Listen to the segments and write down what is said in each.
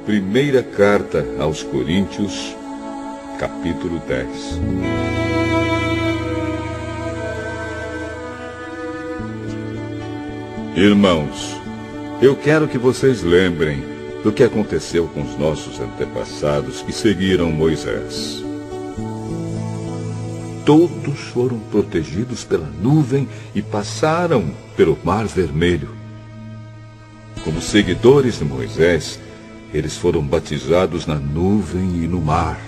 Primeira carta aos Coríntios, capítulo 10. Irmãos, eu quero que vocês lembrem do que aconteceu com os nossos antepassados que seguiram Moisés. Todos foram protegidos pela nuvem e passaram pelo Mar Vermelho. Como seguidores de Moisés, eles foram batizados na nuvem e no mar.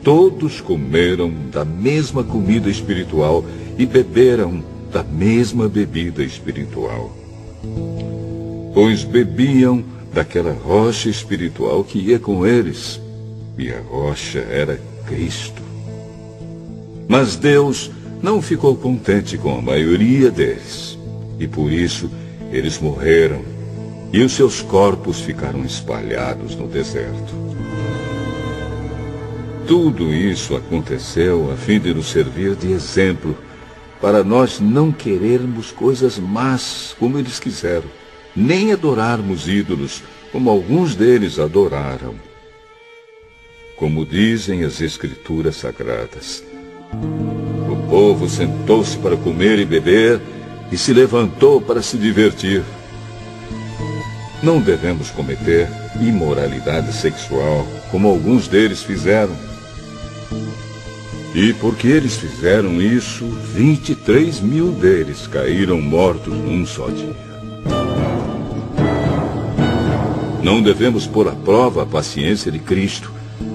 Todos comeram da mesma comida espiritual e beberam da mesma bebida espiritual. Pois bebiam daquela rocha espiritual que ia com eles, e a rocha era Cristo. Mas Deus não ficou contente com a maioria deles, e por isso eles morreram, e os seus corpos ficaram espalhados no deserto. Tudo isso aconteceu a fim de nos servir de exemplo, para nós não querermos coisas más como eles quiseram, nem adorarmos ídolos como alguns deles adoraram. Como dizem as Escrituras Sagradas, o povo sentou-se para comer e beber e se levantou para se divertir. Não devemos cometer imoralidade sexual, como alguns deles fizeram. E porque eles fizeram isso, 23 mil deles caíram mortos num só dia. Não devemos pôr à prova a paciência de Cristo,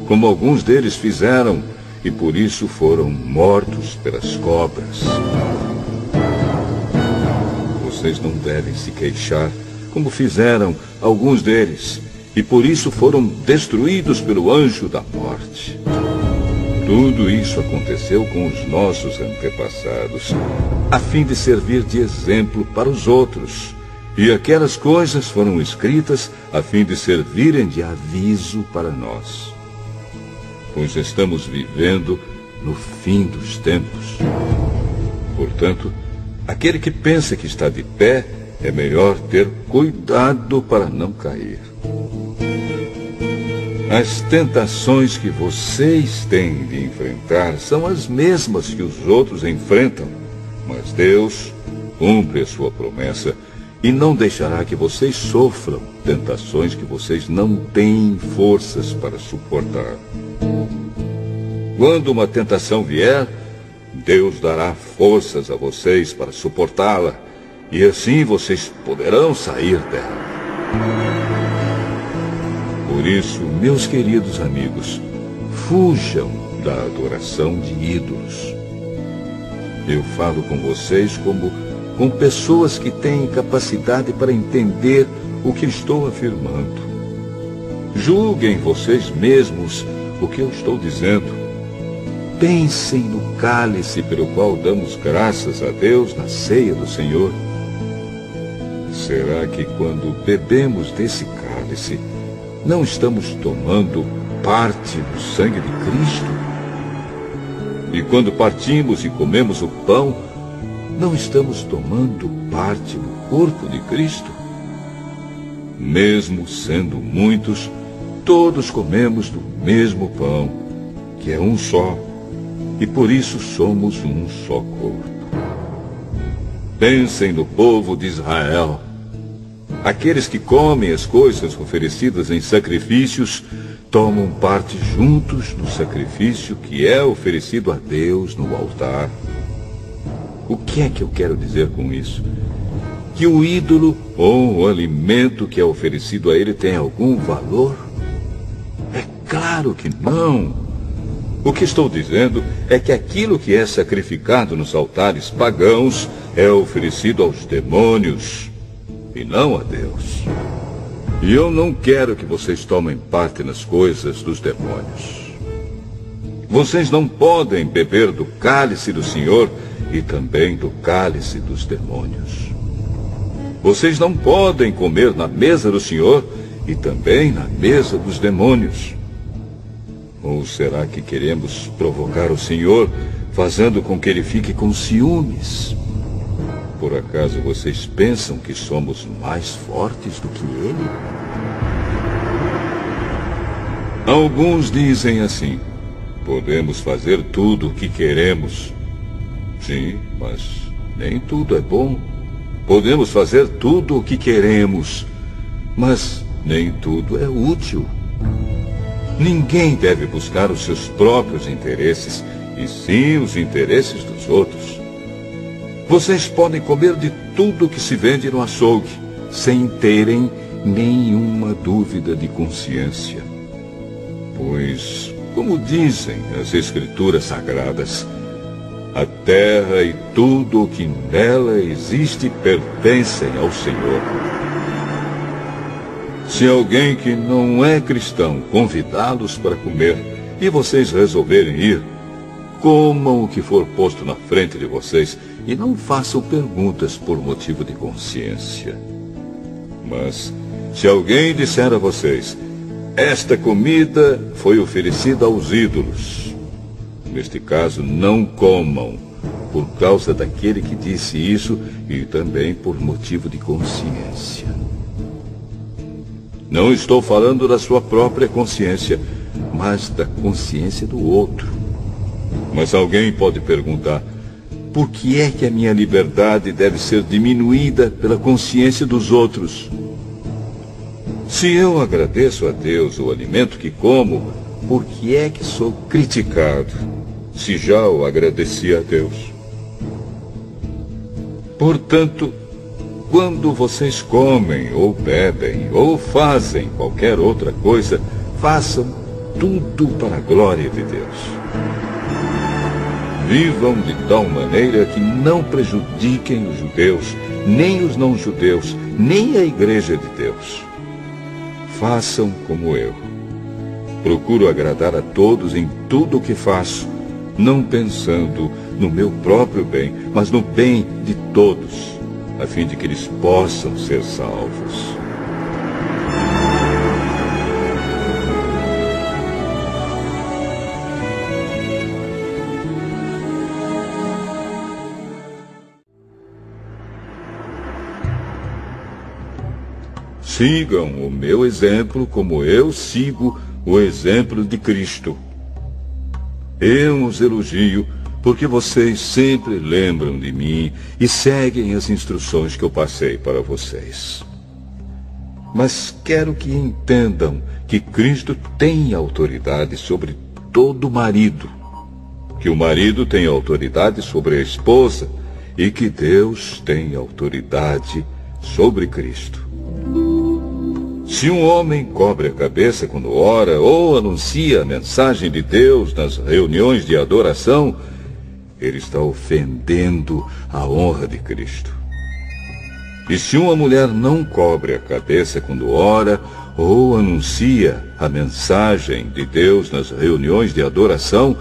como alguns deles fizeram, e por isso foram mortos pelas cobras. Vocês não devem se queixar, como fizeram alguns deles, e por isso foram destruídos pelo anjo da morte. Tudo isso aconteceu com os nossos antepassados, a fim de servir de exemplo para os outros. E aquelas coisas foram escritas a fim de servirem de aviso para nós. Pois estamos vivendo no fim dos tempos. Portanto, aquele que pensa que está de pé, é melhor ter cuidado para não cair. As tentações que vocês têm de enfrentar são as mesmas que os outros enfrentam, mas Deus cumpre a sua promessa e não deixará que vocês sofram tentações que vocês não têm forças para suportar. Quando uma tentação vier, Deus dará forças a vocês para suportá-la, e assim vocês poderão sair dela. Por isso, meus queridos amigos, fujam da adoração de ídolos. Eu falo com vocês como com pessoas que têm capacidade para entender o que estou afirmando. Julguem vocês mesmos o que eu estou dizendo. Pensem no cálice pelo qual damos graças a Deus na ceia do Senhor. Será que quando bebemos desse cálice, não estamos tomando parte do sangue de Cristo? E quando partimos e comemos o pão, não estamos tomando parte do corpo de Cristo? Mesmo sendo muitos, todos comemos do mesmo pão, que é um só, e por isso somos um só corpo. Pensem no povo de Israel. Aqueles que comem as coisas oferecidas em sacrifícios tomam parte juntos do sacrifício que é oferecido a Deus no altar. O que é que eu quero dizer com isso? Que o ídolo ou o alimento que é oferecido a ele tem algum valor? É claro que não. O que estou dizendo é que aquilo que é sacrificado nos altares pagãos é oferecido aos demônios e não a Deus. E eu não quero que vocês tomem parte nas coisas dos demônios. Vocês não podem beber do cálice do Senhor e também do cálice dos demônios. Vocês não podem comer na mesa do Senhor e também na mesa dos demônios. Ou será que queremos provocar o Senhor, fazendo com que ele fique com ciúmes? Por acaso vocês pensam que somos mais fortes do que ele? Alguns dizem assim: podemos fazer tudo o que queremos. Sim, mas nem tudo é bom. Podemos fazer tudo o que queremos, mas nem tudo é útil. Ninguém deve buscar os seus próprios interesses, e sim os interesses dos outros. Vocês podem comer de tudo que se vende no açougue, sem terem nenhuma dúvida de consciência. Pois, como dizem as Escrituras Sagradas, a terra e tudo o que nela existe pertencem ao Senhor. Se alguém que não é cristão convidá-los para comer e vocês resolverem ir, comam o que for posto na frente de vocês e não façam perguntas por motivo de consciência. Mas, se alguém disser a vocês: esta comida foi oferecida aos ídolos, neste caso, não comam, por causa daquele que disse isso e também por motivo de consciência. Não estou falando da sua própria consciência, mas da consciência do outro. Mas alguém pode perguntar: por que é que a minha liberdade deve ser diminuída pela consciência dos outros? Se eu agradeço a Deus o alimento que como, por que é que sou criticado, se já o agradeci a Deus? Portanto, quando vocês comem, ou bebem, ou fazem qualquer outra coisa, façam tudo para a glória de Deus. Vivam de tal maneira que não prejudiquem os judeus, nem os não-judeus, nem a Igreja de Deus. Façam como eu. Procuro agradar a todos em tudo o que faço, não pensando no meu próprio bem, mas no bem de todos, a fim de que eles possam ser salvos. Sigam o meu exemplo como eu sigo o exemplo de Cristo. Eu os elogio porque vocês sempre lembram de mim e seguem as instruções que eu passei para vocês. Mas quero que entendam que Cristo tem autoridade sobre todo marido, que o marido tem autoridade sobre a esposa e que Deus tem autoridade sobre Cristo. Se um homem cobre a cabeça quando ora ou anuncia a mensagem de Deus nas reuniões de adoração, ele está ofendendo a honra de Cristo. E se uma mulher não cobre a cabeça quando ora ou anuncia a mensagem de Deus nas reuniões de adoração,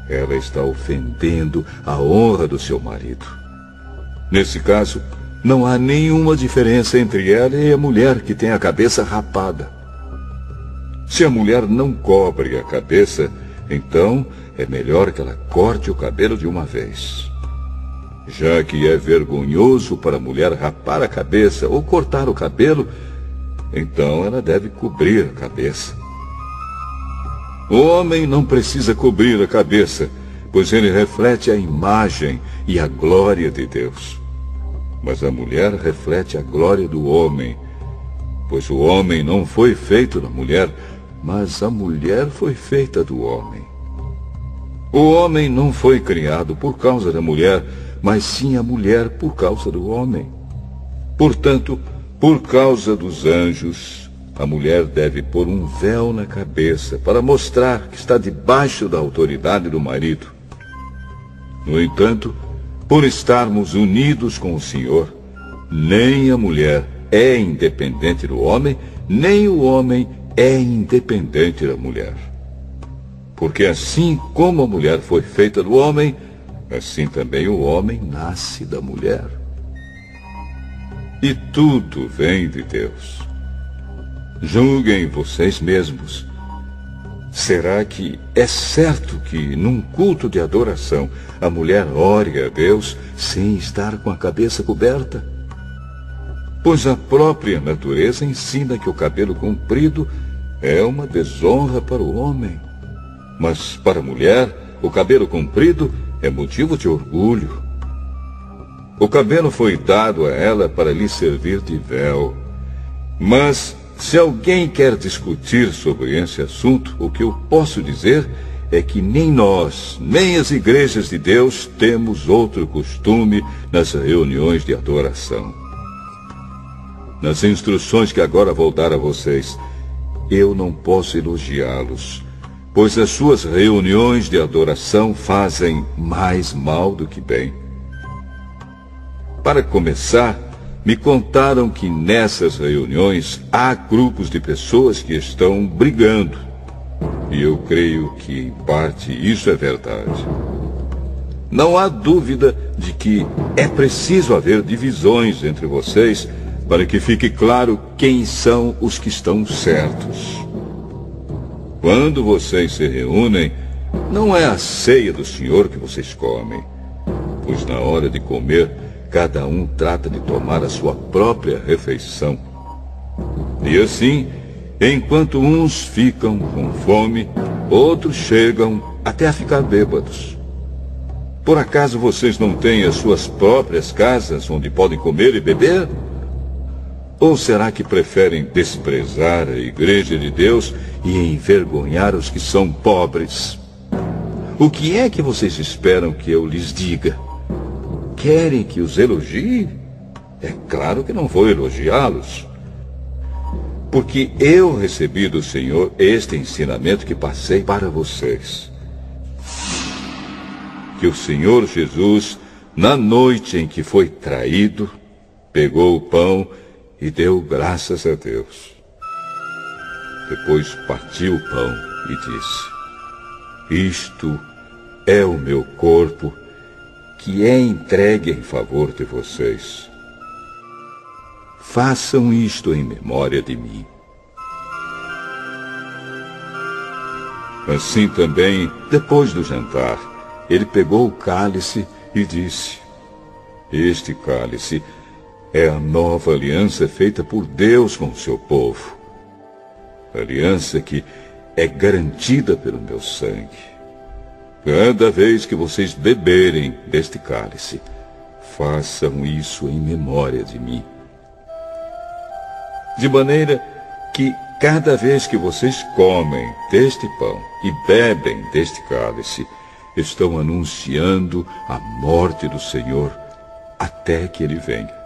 ela está ofendendo a honra do seu marido. Nesse caso, não há nenhuma diferença entre ela e a mulher que tem a cabeça rapada. Se a mulher não cobre a cabeça, então é melhor que ela corte o cabelo de uma vez. Já que é vergonhoso para a mulher rapar a cabeça ou cortar o cabelo, então ela deve cobrir a cabeça. O homem não precisa cobrir a cabeça, pois ele reflete a imagem e a glória de Deus. Mas a mulher reflete a glória do homem, pois o homem não foi feito da mulher, mas a mulher foi feita do homem. O homem não foi criado por causa da mulher, mas sim a mulher por causa do homem. Portanto, por causa dos anjos, a mulher deve pôr um véu na cabeça para mostrar que está debaixo da autoridade do marido. No entanto, por estarmos unidos com o Senhor, nem a mulher é independente do homem, nem o homem é independente da mulher. Porque assim como a mulher foi feita do homem, assim também o homem nasce da mulher. E tudo vem de Deus. Julguem vocês mesmos. Será que é certo que, num culto de adoração, a mulher ore a Deus sem estar com a cabeça coberta? Pois a própria natureza ensina que o cabelo comprido é uma desonra para o homem. Mas para a mulher, o cabelo comprido é motivo de orgulho. O cabelo foi dado a ela para lhe servir de véu. Mas, se alguém quer discutir sobre esse assunto, o que eu posso dizer é que nem nós, nem as igrejas de Deus temos outro costume nas reuniões de adoração. Nas instruções que agora vou dar a vocês, eu não posso elogiá-los, pois as suas reuniões de adoração fazem mais mal do que bem. Para começar, me contaram que nessas reuniões há grupos de pessoas que estão brigando. E eu creio que, em parte, isso é verdade. Não há dúvida de que é preciso haver divisões entre vocês para que fique claro quem são os que estão certos. Quando vocês se reúnem, não é a ceia do Senhor que vocês comem, pois na hora de comer, cada um trata de tomar a sua própria refeição. E assim, enquanto uns ficam com fome, outros chegam até a ficar bêbados. Por acaso vocês não têm as suas próprias casas onde podem comer e beber? Ou será que preferem desprezar a igreja de Deus e envergonhar os que são pobres? O que é que vocês esperam que eu lhes diga? Querem que os elogie? É claro que não vou elogiá-los. Porque eu recebi do Senhor este ensinamento que passei para vocês. Que o Senhor Jesus, na noite em que foi traído, pegou o pão e deu graças a Deus. Depois partiu o pão e disse: Isto é o meu corpo, que é entregue em favor de vocês. Façam isto em memória de mim. Assim também, depois do jantar, ele pegou o cálice e disse: Este cálice é a nova aliança feita por Deus com o seu povo. Aliança que é garantida pelo meu sangue. Cada vez que vocês beberem deste cálice, façam isso em memória de mim. De maneira que cada vez que vocês comem deste pão e bebem deste cálice, estão anunciando a morte do Senhor até que ele venha.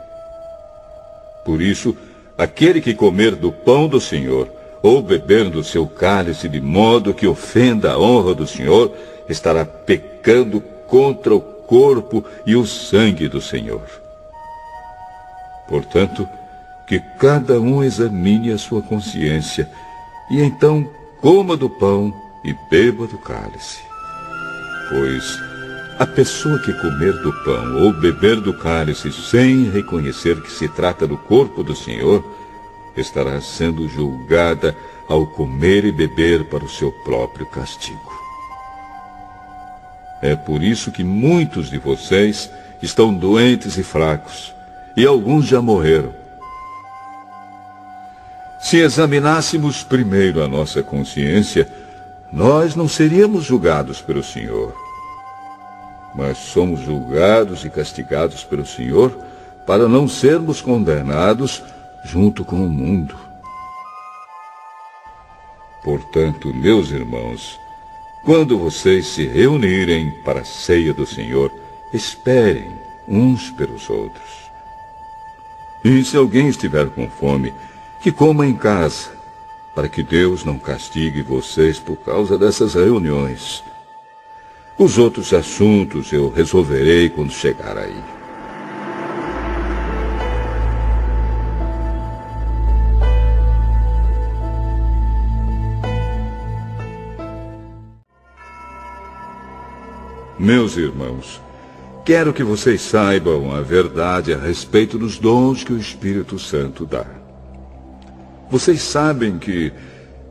Por isso, aquele que comer do pão do Senhor ou beber do seu cálice de modo que ofenda a honra do Senhor, estará pecando contra o corpo e o sangue do Senhor. Portanto, que cada um examine a sua consciência, e então coma do pão e beba do cálice. Pois a pessoa que comer do pão ou beber do cálice sem reconhecer que se trata do corpo do Senhor, estará sendo julgada ao comer e beber para o seu próprio castigo. É por isso que muitos de vocês estão doentes e fracos, e alguns já morreram. Se examinássemos primeiro a nossa consciência, nós não seríamos julgados pelo Senhor. Mas somos julgados e castigados pelo Senhor para não sermos condenados junto com o mundo. Portanto, meus irmãos, quando vocês se reunirem para a ceia do Senhor, esperem uns pelos outros. E se alguém estiver com fome, que coma em casa, para que Deus não castigue vocês por causa dessas reuniões. Os outros assuntos eu resolverei quando chegar aí. Meus irmãos, quero que vocês saibam a verdade a respeito dos dons que o Espírito Santo dá. Vocês sabem que,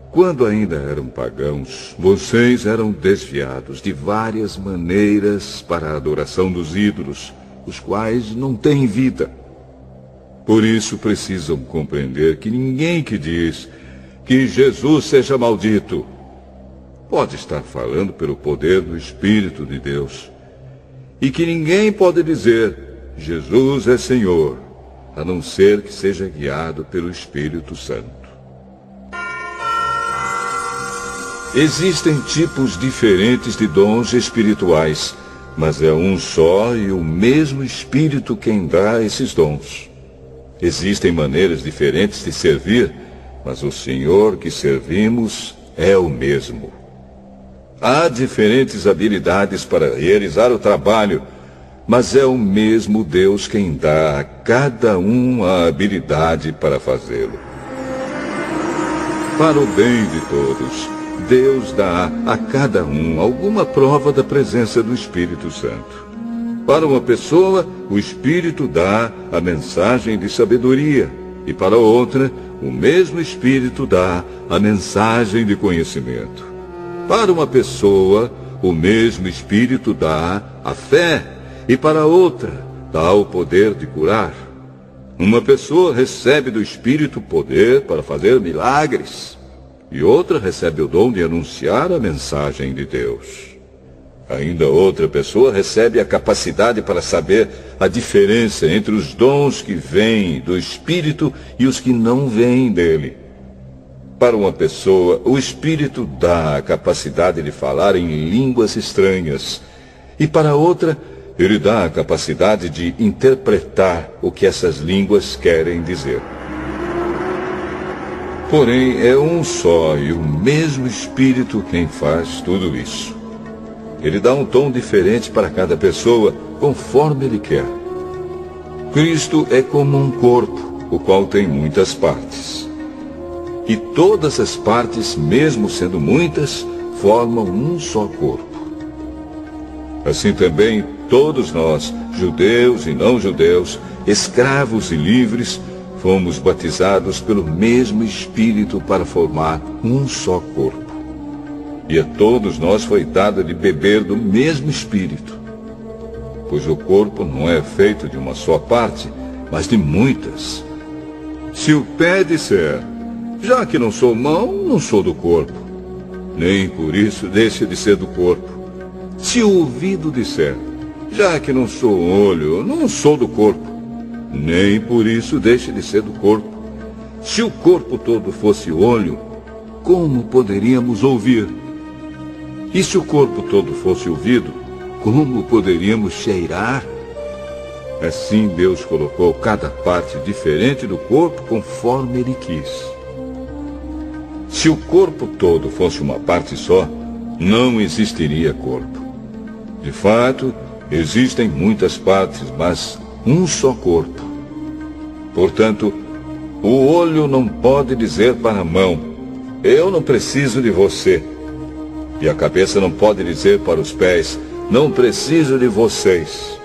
quando ainda eram pagãos, vocês eram desviados de várias maneiras para a adoração dos ídolos, os quais não têm vida. Por isso precisam compreender que ninguém que diz que Jesus seja maldito. Pode estar falando pelo poder do Espírito de Deus. E que ninguém pode dizer, Jesus é Senhor, a não ser que seja guiado pelo Espírito Santo. Existem tipos diferentes de dons espirituais, mas é um só e o mesmo Espírito quem dá esses dons. Existem maneiras diferentes de servir, mas o Senhor que servimos é o mesmo. Há diferentes habilidades para realizar o trabalho, mas é o mesmo Deus quem dá a cada um a habilidade para fazê-lo. Para o bem de todos, Deus dá a cada um alguma prova da presença do Espírito Santo. Para uma pessoa, o Espírito dá a mensagem de sabedoria, e para outra, o mesmo Espírito dá a mensagem de conhecimento. Para uma pessoa, o mesmo Espírito dá a fé, e para outra, dá o poder de curar. Uma pessoa recebe do Espírito poder para fazer milagres, e outra recebe o dom de anunciar a mensagem de Deus. Ainda outra pessoa recebe a capacidade para saber a diferença entre os dons que vêm do Espírito e os que não vêm dele. Para uma pessoa, o Espírito dá a capacidade de falar em línguas estranhas, e para outra, ele dá a capacidade de interpretar o que essas línguas querem dizer. Porém, é um só e o mesmo Espírito quem faz tudo isso. Ele dá um tom diferente para cada pessoa, conforme ele quer. Cristo é como um corpo, o qual tem muitas partes. E todas as partes, mesmo sendo muitas, formam um só corpo. Assim também, todos nós, judeus e não judeus, escravos e livres, fomos batizados pelo mesmo Espírito para formar um só corpo. E a todos nós foi dado de beber do mesmo Espírito. Pois o corpo não é feito de uma só parte, mas de muitas. Se o pé disser, já que não sou mão, não sou do corpo, nem por isso deixa de ser do corpo. Se o ouvido disser, já que não sou olho, não sou do corpo, nem por isso deixa de ser do corpo. Se o corpo todo fosse olho, como poderíamos ouvir? E se o corpo todo fosse ouvido, como poderíamos cheirar? Assim Deus colocou cada parte diferente do corpo conforme Ele quis. Se o corpo todo fosse uma parte só, não existiria corpo. De fato, existem muitas partes, mas um só corpo. Portanto, o olho não pode dizer para a mão, eu não preciso de você. E a cabeça não pode dizer para os pés, não preciso de vocês.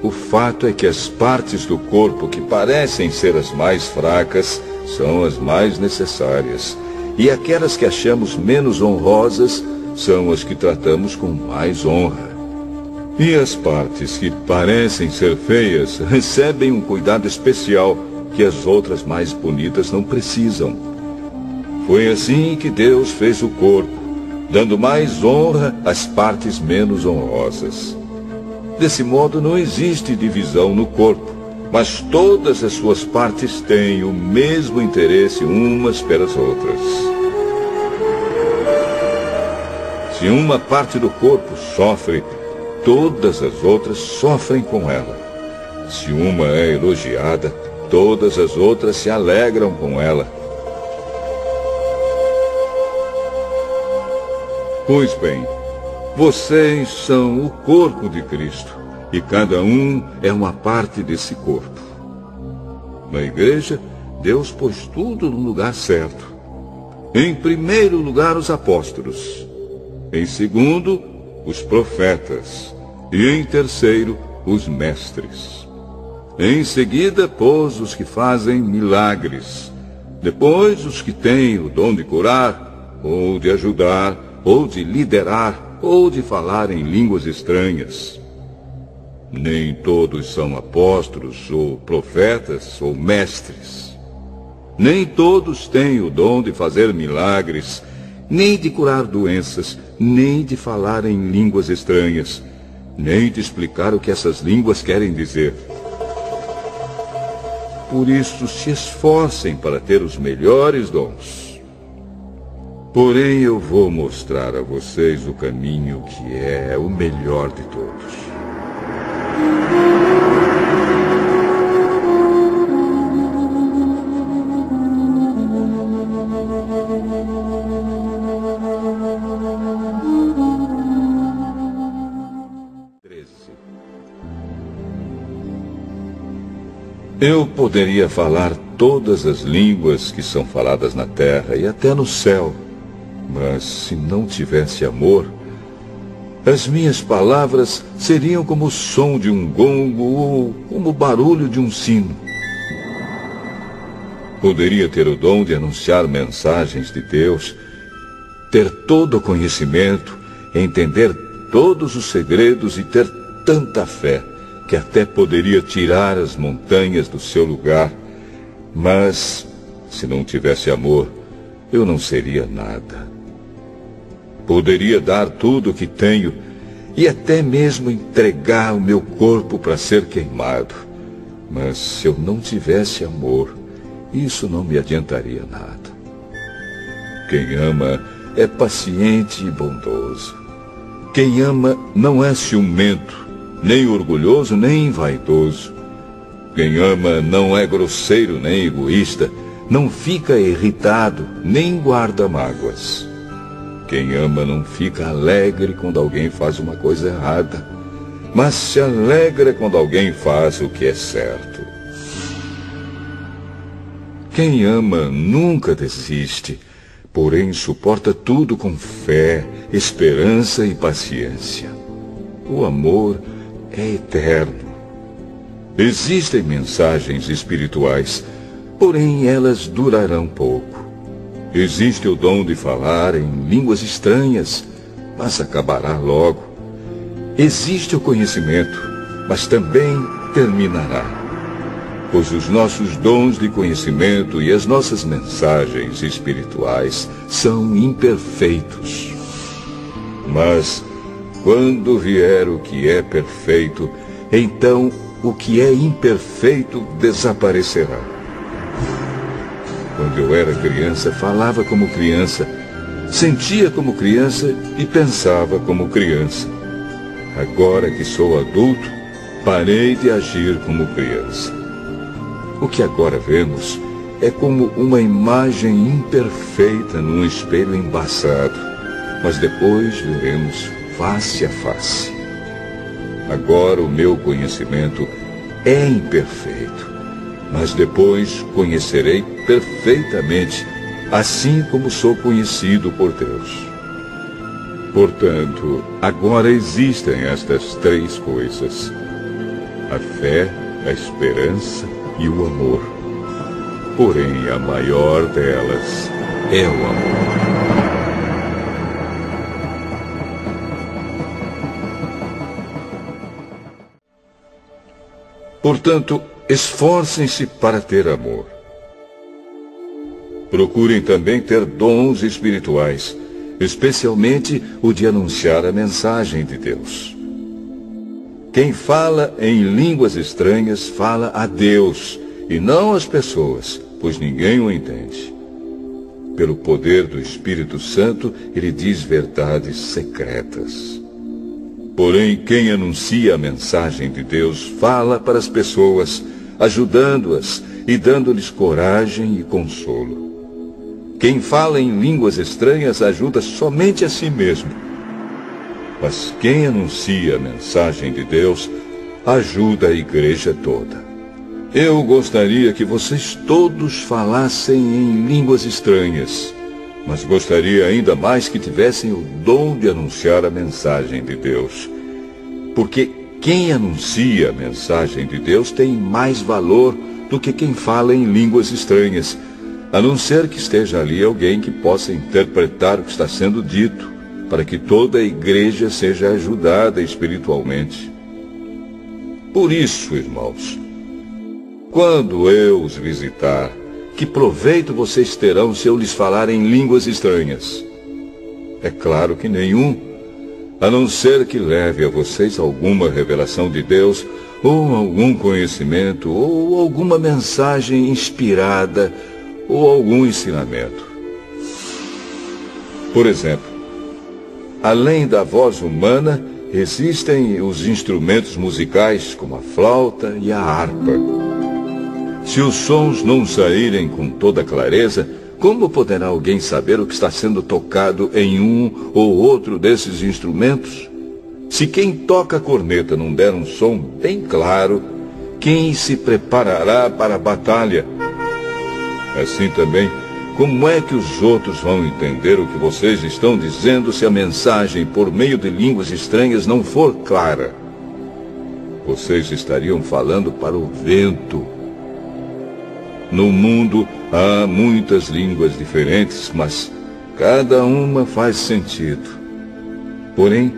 O fato é que as partes do corpo que parecem ser as mais fracas são as mais necessárias. E aquelas que achamos menos honrosas são as que tratamos com mais honra. E as partes que parecem ser feias recebem um cuidado especial que as outras mais bonitas não precisam. Foi assim que Deus fez o corpo, dando mais honra às partes menos honrosas. Desse modo não existe divisão no corpo, mas todas as suas partes têm o mesmo interesse umas pelas outras. Se uma parte do corpo sofre, todas as outras sofrem com ela. Se uma é elogiada, todas as outras se alegram com ela. Pois bem, vocês são o corpo de Cristo, e cada um é uma parte desse corpo. Na igreja, Deus pôs tudo no lugar certo. Em primeiro lugar, os apóstolos. Em segundo, os profetas. E em terceiro, os mestres. Em seguida, pôs os que fazem milagres. Depois, os que têm o dom de curar, ou de ajudar, ou de liderar, ou de falar em línguas estranhas. Nem todos são apóstolos, ou profetas, ou mestres. Nem todos têm o dom de fazer milagres, nem de curar doenças, nem de falar em línguas estranhas, nem de explicar o que essas línguas querem dizer. Por isso, se esforcem para ter os melhores dons. Porém, eu vou mostrar a vocês o caminho que é o melhor de todos. Eu poderia falar todas as línguas que são faladas na terra e até no céu, mas se não tivesse amor, as minhas palavras seriam como o som de um gongo ou como o barulho de um sino. Poderia ter o dom de anunciar mensagens de Deus, ter todo o conhecimento, entender todos os segredos e ter tanta fé que até poderia tirar as montanhas do seu lugar, mas se não tivesse amor, eu não seria nada. Poderia dar tudo o que tenho e até mesmo entregar o meu corpo para ser queimado, mas se eu não tivesse amor, isso não me adiantaria nada. Quem ama é paciente e bondoso. Quem ama não é ciumento, nem orgulhoso, nem vaidoso. Quem ama não é grosseiro, nem egoísta, não fica irritado, nem guarda mágoas. Quem ama não fica alegre quando alguém faz uma coisa errada, mas se alegra quando alguém faz o que é certo. Quem ama nunca desiste, porém suporta tudo com fé, esperança e paciência. O amor é eterno. Existem mensagens espirituais, porém elas durarão pouco. Existe o dom de falar em línguas estranhas, mas acabará logo. Existe o conhecimento, mas também terminará. Pois os nossos dons de conhecimento e as nossas mensagens espirituais são imperfeitos. Mas quando vier o que é perfeito, então o que é imperfeito desaparecerá. Quando eu era criança, falava como criança, sentia como criança e pensava como criança. Agora que sou adulto, parei de agir como criança. O que agora vemos é como uma imagem imperfeita num espelho embaçado, mas depois veremos face a face. Agora o meu conhecimento é imperfeito, mas depois conhecerei perfeitamente, assim como sou conhecido por Deus. Portanto, agora existem estas três coisas: a fé, a esperança e o amor. Porém, a maior delas é o amor. Portanto, esforcem-se para ter amor. Procurem também ter dons espirituais, especialmente o de anunciar a mensagem de Deus. Quem fala em línguas estranhas fala a Deus e não às pessoas, pois ninguém o entende. Pelo poder do Espírito Santo, ele diz verdades secretas. Porém, quem anuncia a mensagem de Deus fala para as pessoas, ajudando-as e dando-lhes coragem e consolo. Quem fala em línguas estranhas ajuda somente a si mesmo. Mas quem anuncia a mensagem de Deus ajuda a igreja toda. Eu gostaria que vocês todos falassem em línguas estranhas, mas gostaria ainda mais que tivessem o dom de anunciar a mensagem de Deus. Porque quem anuncia a mensagem de Deus tem mais valor do que quem fala em línguas estranhas, a não ser que esteja ali alguém que possa interpretar o que está sendo dito, para que toda a igreja seja ajudada espiritualmente. Por isso, irmãos, quando eu os visitar, que proveito vocês terão se eu lhes falar em línguas estranhas? É claro que nenhum, a não ser que leve a vocês alguma revelação de Deus, ou algum conhecimento, ou alguma mensagem inspirada, ou algum ensinamento. Por exemplo, além da voz humana, existem os instrumentos musicais, como a flauta e a harpa. Se os sons não saírem com toda clareza, como poderá alguém saber o que está sendo tocado em um ou outro desses instrumentos? Se quem toca a corneta não der um som bem claro, quem se preparará para a batalha? Assim também, como é que os outros vão entender o que vocês estão dizendo se a mensagem por meio de línguas estranhas não for clara? Vocês estariam falando para o vento. No mundo há muitas línguas diferentes, mas cada uma faz sentido. Porém,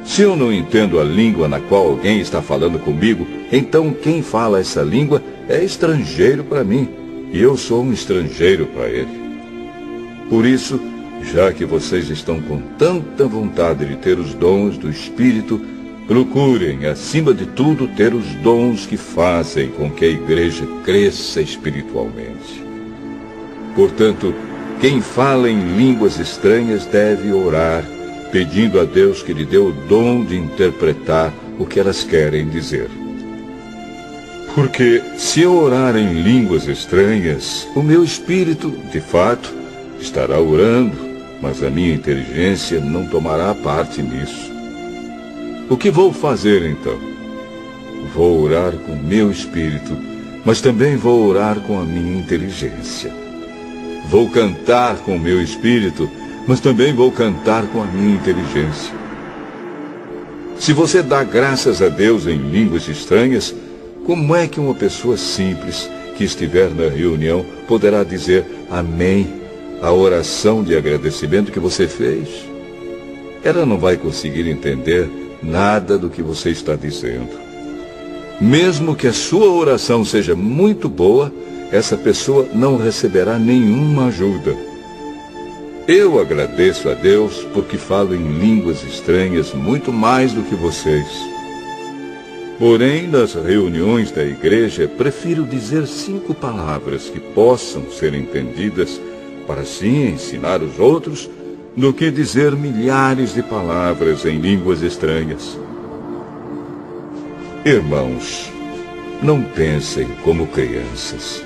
se eu não entendo a língua na qual alguém está falando comigo, então quem fala essa língua é estrangeiro para mim, e eu sou um estrangeiro para ele. Por isso, já que vocês estão com tanta vontade de ter os dons do Espírito, procurem, acima de tudo, ter os dons que fazem com que a igreja cresça espiritualmente. Portanto, quem fala em línguas estranhas deve orar, pedindo a Deus que lhe dê o dom de interpretar o que elas querem dizer. Porque se eu orar em línguas estranhas, o meu espírito, de fato, estará orando, mas a minha inteligência não tomará parte nisso. O que vou fazer então? Vou orar com o meu espírito, mas também vou orar com a minha inteligência. Vou cantar com o meu espírito, mas também vou cantar com a minha inteligência. Se você dá graças a Deus em línguas estranhas, como é que uma pessoa simples que estiver na reunião poderá dizer amém à oração de agradecimento que você fez? Ela não vai conseguir entender nada do que você está dizendo. Mesmo que a sua oração seja muito boa, essa pessoa não receberá nenhuma ajuda. Eu agradeço a Deus porque falo em línguas estranhas muito mais do que vocês. Porém, nas reuniões da igreja, prefiro dizer 5 palavras que possam ser entendidas para assim ensinar os outros, do que dizer milhares de palavras em línguas estranhas. Irmãos, não pensem como crianças.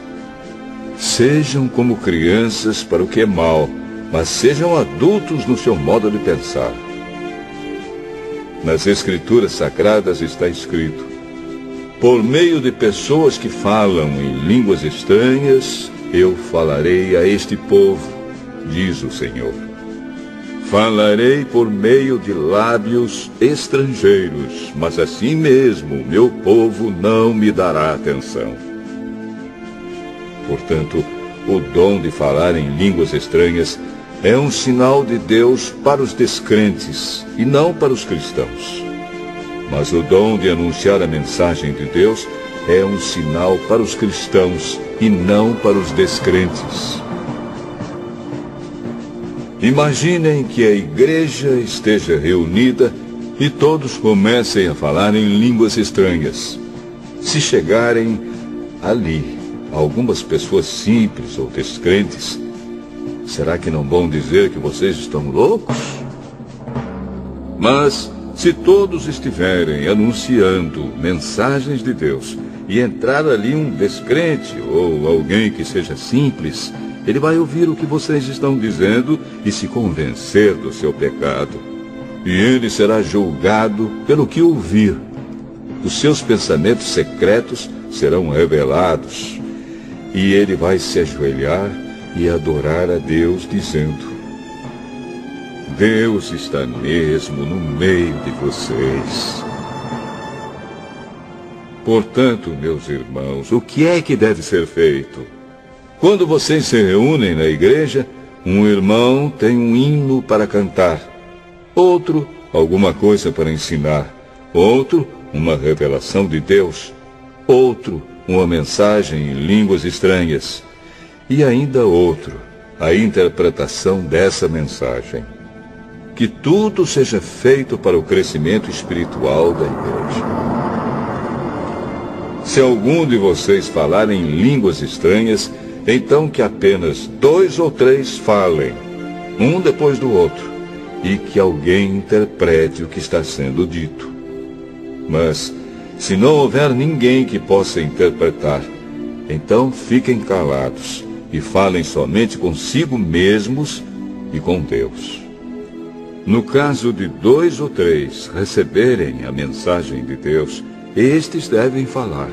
Sejam como crianças para o que é mal, mas sejam adultos no seu modo de pensar. Nas Escrituras Sagradas está escrito: por meio de pessoas que falam em línguas estranhas, eu falarei a este povo, diz o Senhor. Falarei por meio de lábios estrangeiros, mas assim mesmo meu povo não me dará atenção. Portanto, o dom de falar em línguas estranhas é um sinal de Deus para os descrentes e não para os cristãos. Mas o dom de anunciar a mensagem de Deus é um sinal para os cristãos e não para os descrentes. Imaginem que a igreja esteja reunida e todos comecem a falar em línguas estranhas. Se chegarem ali algumas pessoas simples ou descrentes, será que não vão dizer que vocês estão loucos? Mas se todos estiverem anunciando mensagens de Deus e entrar ali um descrente ou alguém que seja simples, ele vai ouvir o que vocês estão dizendo e se convencer do seu pecado. E ele será julgado pelo que ouvir. Os seus pensamentos secretos serão revelados. E ele vai se ajoelhar e adorar a Deus, dizendo: Deus está mesmo no meio de vocês. Portanto, meus irmãos, o que é que deve ser feito? Quando vocês se reúnem na igreja, um irmão tem um hino para cantar, outro, alguma coisa para ensinar, outro, uma revelação de Deus, outro, uma mensagem em línguas estranhas. E ainda outro, a interpretação dessa mensagem. Que tudo seja feito para o crescimento espiritual da igreja. Se algum de vocês falar em línguas estranhas, então que apenas 2 ou 3 falem, um depois do outro, e que alguém interprete o que está sendo dito. Mas, se não houver ninguém que possa interpretar, então fiquem calados e falem somente consigo mesmos e com Deus. No caso de 2 ou 3 receberem a mensagem de Deus, estes devem falar,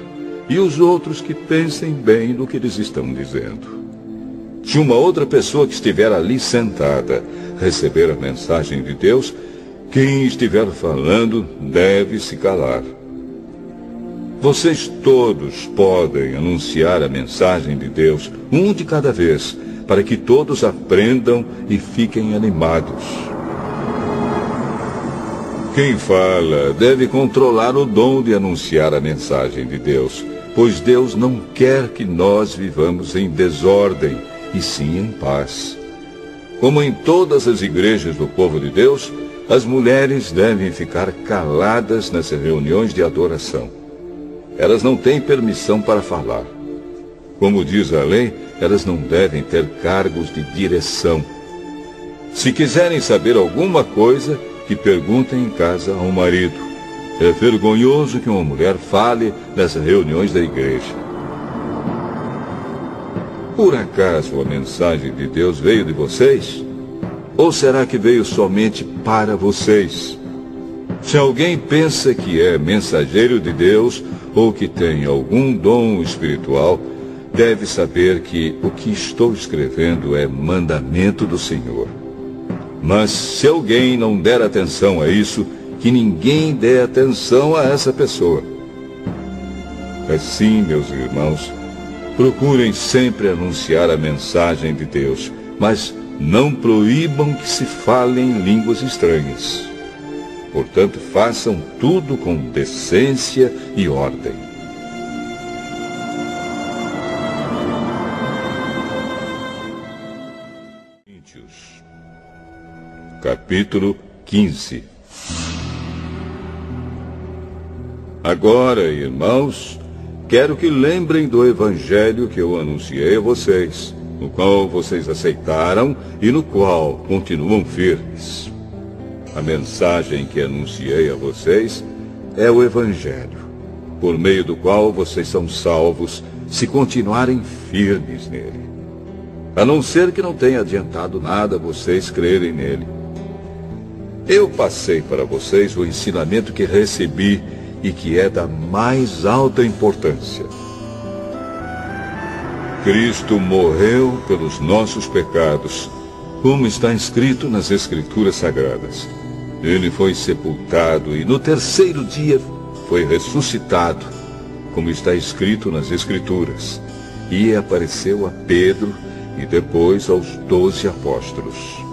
e os outros que pensem bem no que eles estão dizendo. Se uma outra pessoa que estiver ali sentada receber a mensagem de Deus, quem estiver falando deve se calar. Vocês todos podem anunciar a mensagem de Deus, um de cada vez, para que todos aprendam e fiquem animados. Quem fala deve controlar o dom de anunciar a mensagem de Deus, pois Deus não quer que nós vivamos em desordem, e sim em paz. Como em todas as igrejas do povo de Deus, as mulheres devem ficar caladas nas reuniões de adoração. Elas não têm permissão para falar. Como diz a lei, elas não devem ter cargos de direção. Se quiserem saber alguma coisa, que perguntem em casa ao marido. É vergonhoso que uma mulher fale nas reuniões da igreja. Por acaso a mensagem de Deus veio de vocês? Ou será que veio somente para vocês? Se alguém pensa que é mensageiro de Deus ou que tem algum dom espiritual, deve saber que o que estou escrevendo é mandamento do Senhor. Mas se alguém não der atenção a isso, que ninguém dê atenção a essa pessoa. Assim, meus irmãos, procurem sempre anunciar a mensagem de Deus, mas não proíbam que se falem línguas estranhas. Portanto, façam tudo com decência e ordem. Capítulo 15. Agora, irmãos, quero que lembrem do evangelho que eu anunciei a vocês, no qual vocês aceitaram e no qual continuam firmes. A mensagem que anunciei a vocês é o evangelho, por meio do qual vocês são salvos se continuarem firmes nele. A não ser que não tenha adiantado nada vocês crerem nele. Eu passei para vocês o ensinamento que recebi e que é da mais alta importância. Cristo morreu pelos nossos pecados, como está escrito nas Escrituras Sagradas. Ele foi sepultado e no 3º dia foi ressuscitado, como está escrito nas Escrituras. E apareceu a Pedro e depois aos 12 apóstolos.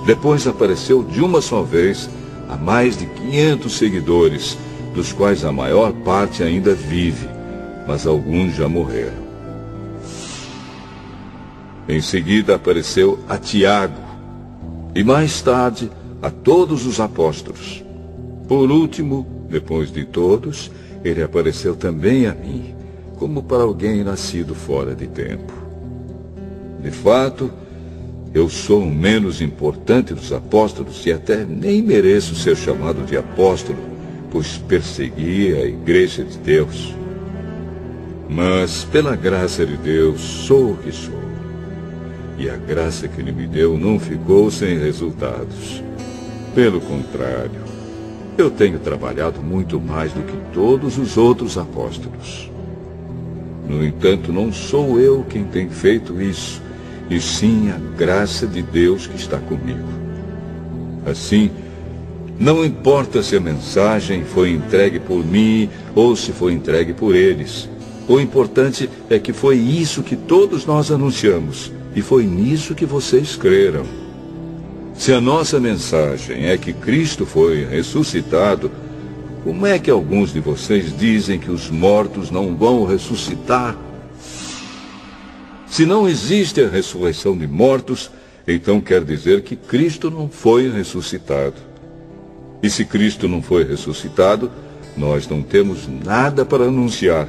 Depois apareceu de uma só vez a mais de 500 seguidores, dos quais a maior parte ainda vive, mas alguns já morreram. Em seguida apareceu a Tiago, e mais tarde a todos os apóstolos. Por último, depois de todos, ele apareceu também a mim, como para alguém nascido fora de tempo. De fato, eu sou o menos importante dos apóstolos e até nem mereço ser chamado de apóstolo, pois persegui a igreja de Deus. Mas, pela graça de Deus, sou o que sou. E a graça que Ele me deu não ficou sem resultados. Pelo contrário, eu tenho trabalhado muito mais do que todos os outros apóstolos. No entanto, não sou eu quem tem feito isso, e sim a graça de Deus que está comigo. Assim, não importa se a mensagem foi entregue por mim ou se foi entregue por eles. O importante é que foi isso que todos nós anunciamos, e foi nisso que vocês creram. Se a nossa mensagem é que Cristo foi ressuscitado, como é que alguns de vocês dizem que os mortos não vão ressuscitar? Se não existe a ressurreição de mortos, então quer dizer que Cristo não foi ressuscitado. E se Cristo não foi ressuscitado, nós não temos nada para anunciar,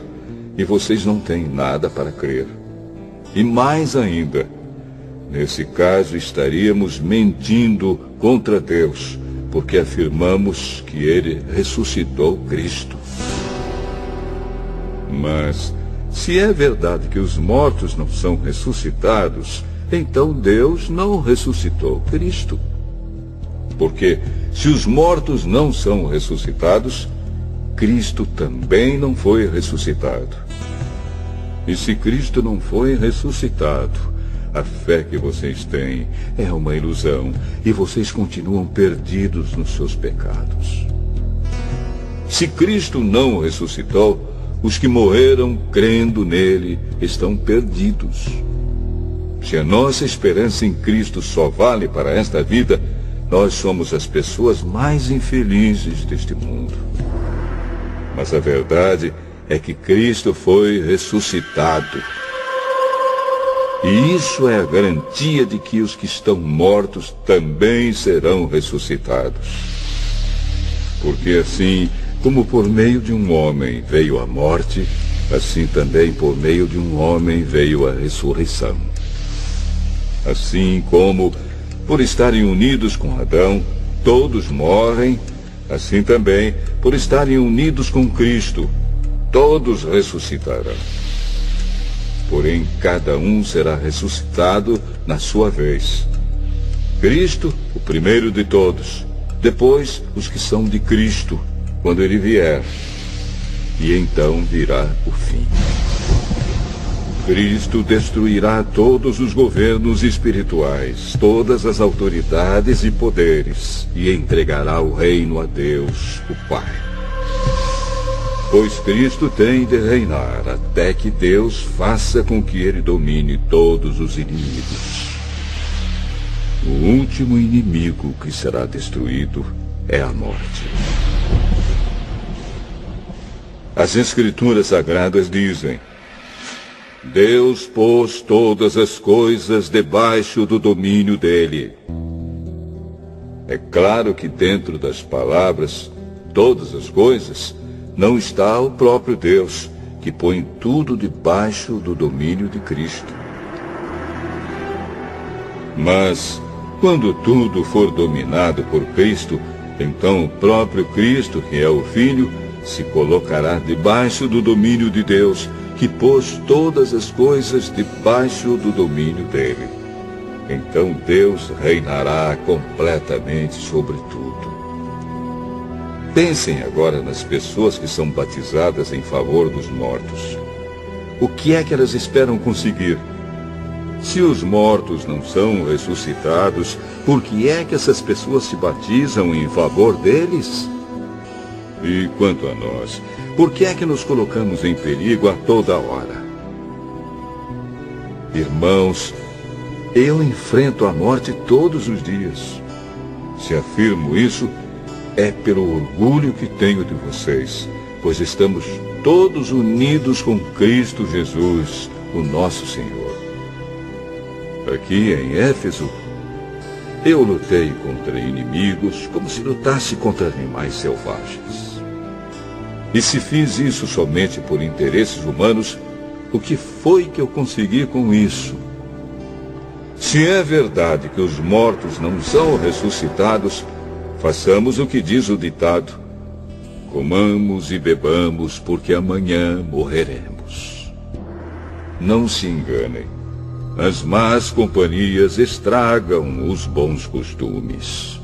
e vocês não têm nada para crer. E mais ainda, nesse caso estaríamos mentindo contra Deus, porque afirmamos que Ele ressuscitou Cristo. Mas, se é verdade que os mortos não são ressuscitados, então Deus não ressuscitou Cristo. Porque, se os mortos não são ressuscitados, Cristo também não foi ressuscitado. E se Cristo não foi ressuscitado, a fé que vocês têm é uma ilusão e vocês continuam perdidos nos seus pecados. Se Cristo não ressuscitou, os que morreram crendo nele estão perdidos. Se a nossa esperança em Cristo só vale para esta vida, nós somos as pessoas mais infelizes deste mundo. Mas a verdade é que Cristo foi ressuscitado. E isso é a garantia de que os que estão mortos também serão ressuscitados. Porque assim como por meio de um homem veio a morte, assim também por meio de um homem veio a ressurreição. Assim como, por estarem unidos com Adão, todos morrem, assim também, por estarem unidos com Cristo, todos ressuscitarão. Porém, cada um será ressuscitado na sua vez. Cristo, o primeiro de todos, depois os que são de Cristo, quando ele vier, e então virá o fim. Cristo destruirá todos os governos espirituais, todas as autoridades e poderes, e entregará o reino a Deus, o Pai. Pois Cristo tem de reinar até que Deus faça com que ele domine todos os inimigos. O último inimigo que será destruído é a morte. As Escrituras Sagradas dizem: Deus pôs todas as coisas debaixo do domínio dele. É claro que dentro das palavras, todas as coisas, não está o próprio Deus, que põe tudo debaixo do domínio de Cristo. Mas, quando tudo for dominado por Cristo, então o próprio Cristo, que é o Filho, se colocará debaixo do domínio de Deus, que pôs todas as coisas debaixo do domínio dele. Então Deus reinará completamente sobre tudo. Pensem agora nas pessoas que são batizadas em favor dos mortos. O que é que elas esperam conseguir? Se os mortos não são ressuscitados, por que é que essas pessoas se batizam em favor deles? E quanto a nós, por que é que nos colocamos em perigo a toda hora? Irmãos, eu enfrento a morte todos os dias. Se afirmo isso, é pelo orgulho que tenho de vocês, pois estamos todos unidos com Cristo Jesus, o nosso Senhor. Aqui em Éfeso, eu lutei contra inimigos como se lutasse contra animais selvagens. E se fiz isso somente por interesses humanos, o que foi que eu consegui com isso? Se é verdade que os mortos não são ressuscitados, façamos o que diz o ditado: comamos e bebamos, porque amanhã morreremos. Não se enganem. As más companhias estragam os bons costumes.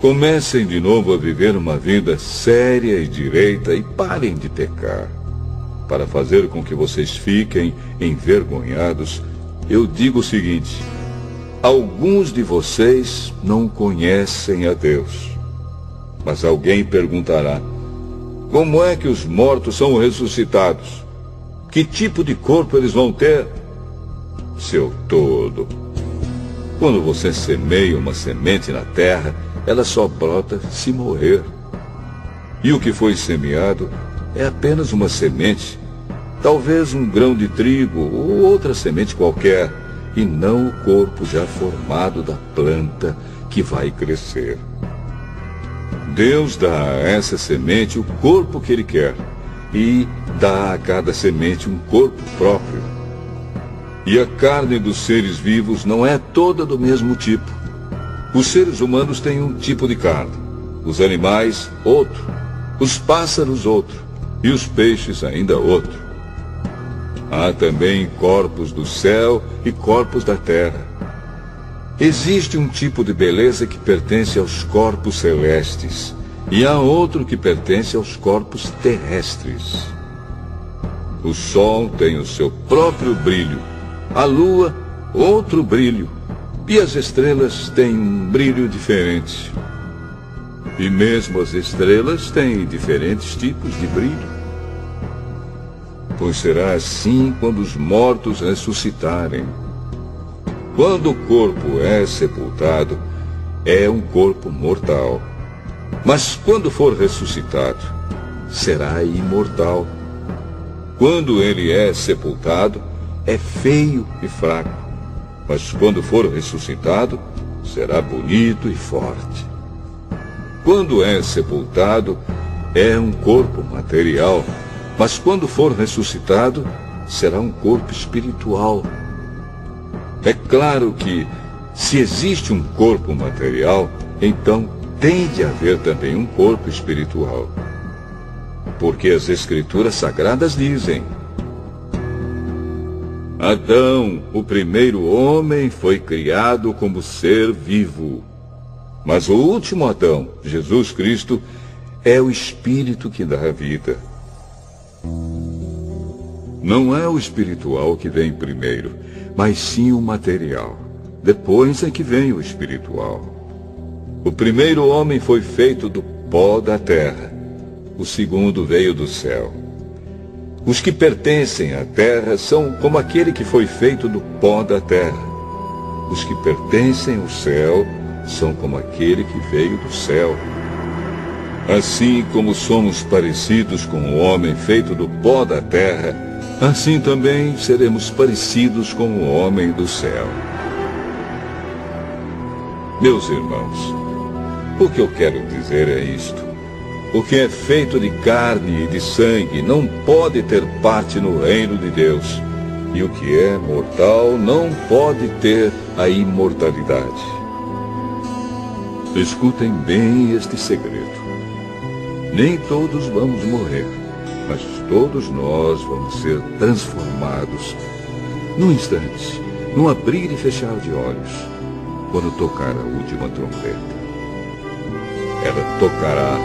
Comecem de novo a viver uma vida séria e direita e parem de pecar. Para fazer com que vocês fiquem envergonhados, eu digo o seguinte: alguns de vocês não conhecem a Deus. Mas alguém perguntará: como é que os mortos são ressuscitados? Que tipo de corpo eles vão ter? Seu tolo! Quando você semeia uma semente na terra, ela só brota se morrer. E o que foi semeado é apenas uma semente, talvez um grão de trigo ou outra semente qualquer, e não o corpo já formado da planta que vai crescer. Deus dá a essa semente o corpo que Ele quer e dá a cada semente um corpo próprio. E a carne dos seres vivos não é toda do mesmo tipo. Os seres humanos têm um tipo de carne, os animais outro, os pássaros outro e os peixes ainda outro. Há também corpos do céu e corpos da terra. Existe um tipo de beleza que pertence aos corpos celestes e há outro que pertence aos corpos terrestres. O sol tem o seu próprio brilho, a lua outro brilho e as estrelas têm um brilho diferente. E mesmo as estrelas têm diferentes tipos de brilho. Pois será assim quando os mortos ressuscitarem. Quando o corpo é sepultado, é um corpo mortal. Mas quando for ressuscitado, será imortal. Quando ele é sepultado, é feio e fraco. Mas quando for ressuscitado, será bonito e forte. Quando é sepultado, é um corpo material. Mas quando for ressuscitado, será um corpo espiritual. É claro que, se existe um corpo material, então tem de haver também um corpo espiritual. Porque as Escrituras Sagradas dizem: Adão, o primeiro homem, foi criado como ser vivo. Mas o último Adão, Jesus Cristo, é o Espírito que dá a vida. Não é o espiritual que vem primeiro, mas sim o material. Depois é que vem o espiritual. O primeiro homem foi feito do pó da terra. O segundo veio do céu. Os que pertencem à terra são como aquele que foi feito do pó da terra. Os que pertencem ao céu são como aquele que veio do céu. Assim como somos parecidos com o homem feito do pó da terra, assim também seremos parecidos com o homem do céu. Meus irmãos, o que eu quero dizer é isto. O que é feito de carne e de sangue não pode ter parte no reino de Deus. E o que é mortal não pode ter a imortalidade. Escutem bem este segredo. Nem todos vamos morrer, mas todos nós vamos ser transformados num instante, num abrir e fechar de olhos, quando tocar a última trombeta. Ela tocará,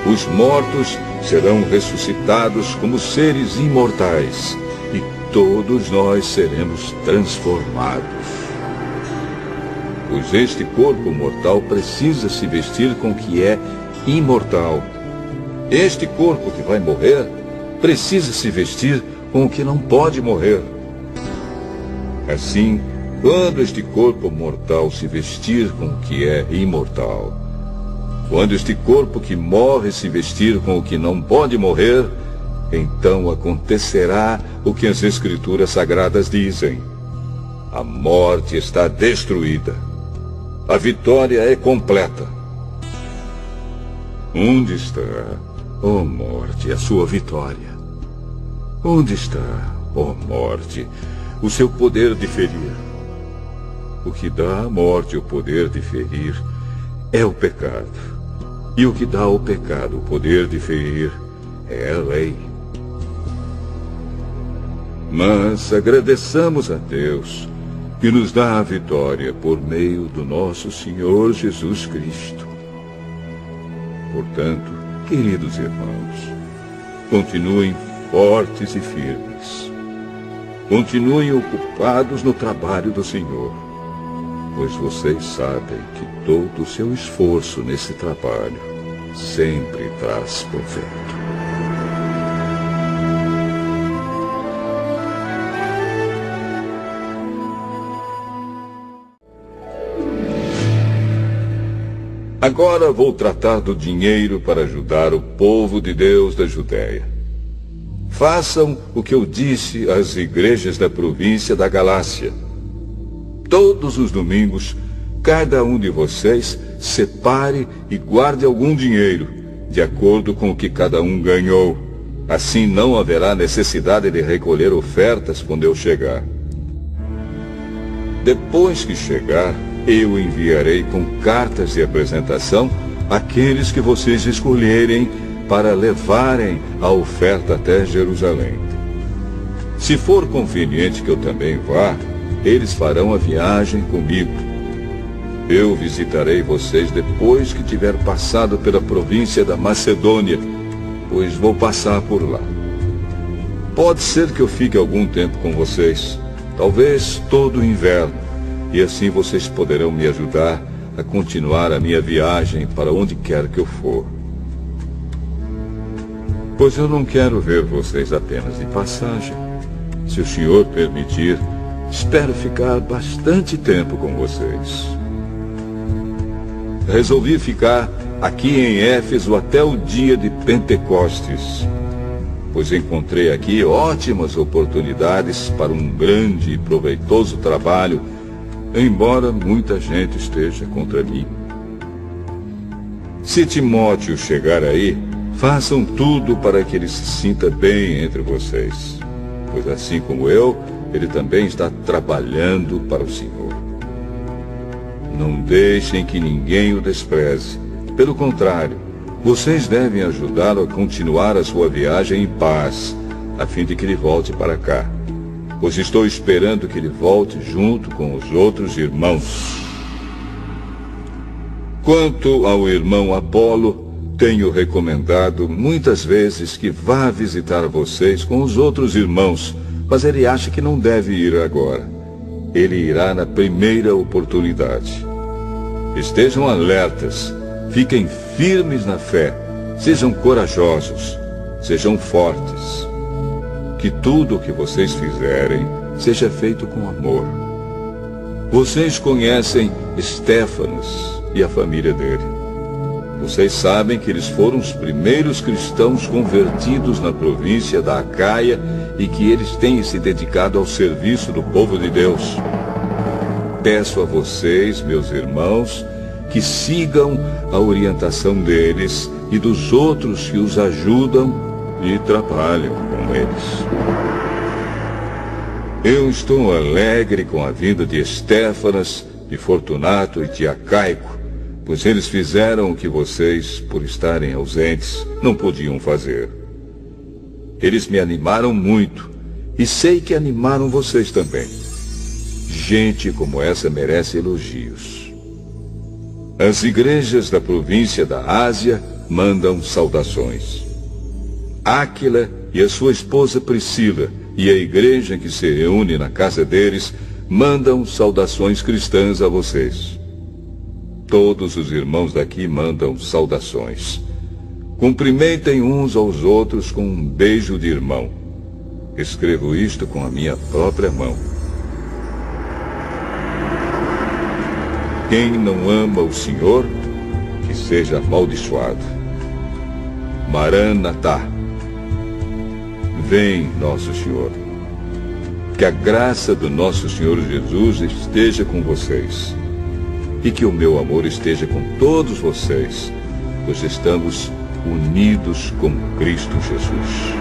os mortos serão ressuscitados como seres imortais, e todos nós seremos transformados. Pois este corpo mortal precisa se vestir com o que é imortal. Este corpo que vai morrer precisa se vestir com o que não pode morrer. Assim, quando este corpo mortal se vestir com o que é imortal, quando este corpo que morre se vestir com o que não pode morrer, então acontecerá o que as Escrituras Sagradas dizem: a morte está destruída, a vitória é completa. Onde está, ó morte, a sua vitória? Onde está, ó morte, o seu poder de ferir? O que dá à morte o poder de ferir é o pecado. E o que dá ao pecado o poder de ferir é a lei. Mas agradeçamos a Deus que nos dá a vitória por meio do nosso Senhor Jesus Cristo. Portanto, queridos irmãos, continuem fortes e firmes. Continuem ocupados no trabalho do Senhor, pois vocês sabem que todo o seu esforço nesse trabalho sempre traz proveito. Agora vou tratar do dinheiro para ajudar o povo de Deus da Judéia. façam o que eu disse às igrejas da província da Galácia. Todos os domingos, cada um de vocês separe e guarde algum dinheiro, de acordo com o que cada um ganhou. Assim não haverá necessidade de recolher ofertas quando eu chegar. Depois que chegar, eu enviarei com cartas de apresentação aqueles que vocês escolherem para levarem a oferta até Jerusalém. Se for conveniente que eu também vá, eles farão a viagem comigo. Eu visitarei vocês depois que tiver passado pela província da Macedônia, pois vou passar por lá. Pode ser que eu fique algum tempo com vocês, talvez todo o inverno, e assim vocês poderão me ajudar a continuar a minha viagem para onde quer que eu for. Pois eu não quero ver vocês apenas de passagem. Se o Senhor permitir, espero ficar bastante tempo com vocês. Resolvi ficar aqui em Éfeso até o dia de Pentecostes, pois encontrei aqui ótimas oportunidades para um grande e proveitoso trabalho, embora muita gente esteja contra mim. Se Timóteo chegar aí, façam tudo para que ele se sinta bem entre vocês, pois assim como eu, ele também está trabalhando para o Senhor. Não deixem que ninguém o despreze. Pelo contrário, vocês devem ajudá-lo a continuar a sua viagem em paz, a fim de que ele volte para cá, pois estou esperando que ele volte junto com os outros irmãos. Quanto ao irmão Apolo, tenho recomendado muitas vezes que vá visitar vocês com os outros irmãos, mas ele acha que não deve ir agora. Ele irá na primeira oportunidade. Estejam alertas, fiquem firmes na fé, sejam corajosos, sejam fortes. Que tudo o que vocês fizerem seja feito com amor. Vocês conhecem Estéfanas e a família dele. Vocês sabem que eles foram os primeiros cristãos convertidos na província da Acaia e que eles têm se dedicado ao serviço do povo de Deus. Peço a vocês, meus irmãos, que sigam a orientação deles e dos outros que os ajudam e trabalham com eles. Eu estou alegre com a vinda de Estéfanas, de Fortunato e de Acaico, pois eles fizeram o que vocês, por estarem ausentes, não podiam fazer. Eles me animaram muito, e sei que animaram vocês também. Gente como essa merece elogios. As igrejas da província da Ásia mandam saudações. Áquila e a sua esposa Priscila e a igreja que se reúne na casa deles mandam saudações cristãs a vocês. Todos os irmãos daqui mandam saudações. Cumprimentem uns aos outros com um beijo de irmão. Escrevo isto com a minha própria mão. Quem não ama o Senhor, que seja amaldiçoado. Maranatá. Vem, nosso Senhor. Que a graça do nosso Senhor Jesus esteja com vocês. E que o meu amor esteja com todos vocês, pois estamos unidos com Cristo Jesus.